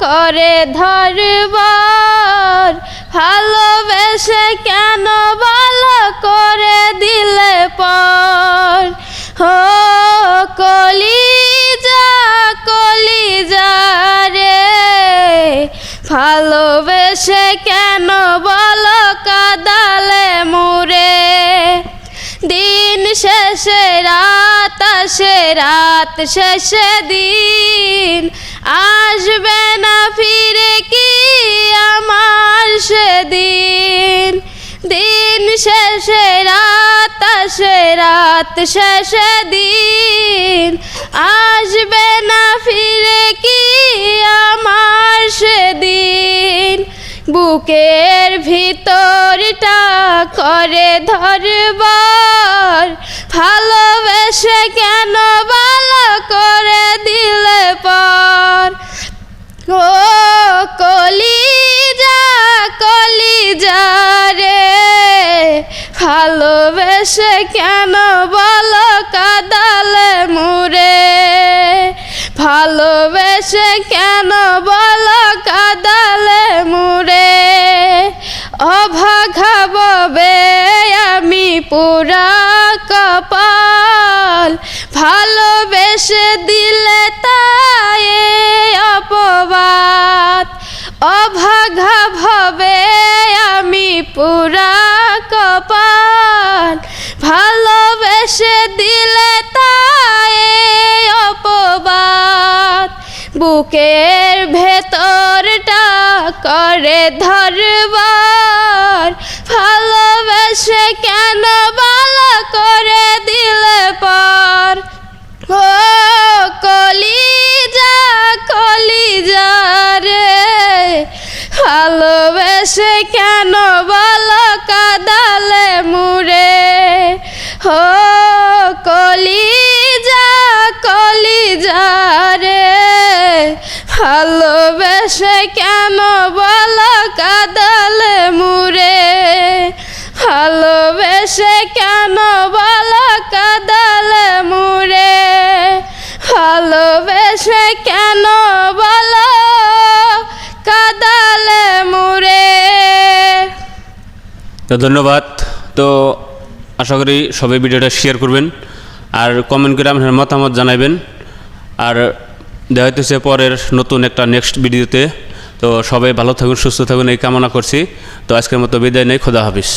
করে ধরবার, ভালোবেসে কেন ভালো করে দিলে পর। ও কলিজা কলিজা রে, ভালোবেসে কেন বলো কাঁদালে মুরে। দিন শেষে রাত আসে, রাত শেষে দিন, আসবে না ফিরে কি আমার সেদিন। দিন শেষে রাত আসে, রাত শেষে দিন, আসবে না ফিরে কি আমার সেদিন। বুকের ভিতরটা করে ধরবার, ভালোবেসে কেন ভালো করে দিলে পর। ও কলিজা কলিজা রে, ভালোবেসে কেন বলো কাঁদালে মুরে। ভালোবেসে কেন বলো কাঁদালে মুরে। অভাগা ববে আমি পুরা কপাল, ভালোবেসে দিলে তাই অপবাদ। অভাগা ভবে আমি পুরা কপাল, ভালোবেসে দিলে তাই অপবাদ। বুকের ভেতরটা করে ধরবার, ভালোবেসে কেন ভালো করে দিলে পর। ও কলিজা কলিজা রে, ভালোবেসে কেন ভালো কাঁদালে মুরে। ও কলিজা কলিজা রে, ভালোবেসে কেন ভালো কাঁদালে মুরে। ভালোবেসে কেন ভালো কাঁদালে মুরে। ভালোবেসে কেন ভালো কাঁদালে মুরে। তো ধন্যবাদ। তো আশা করি সবাই ভিডিওটা শেয়ার করবেন আর কমেন্ট করে আপনার মতামত জানাবেন। আর দেখা হইতেছে পরের নতুন একটা নেক্সট ভিডিওতে। তো সবাই ভালো থাকুন, সুস্থ থাকুন এই কামনা করছি। তো আজকের মতো বিদায় নেই, খোদা হাফিজ।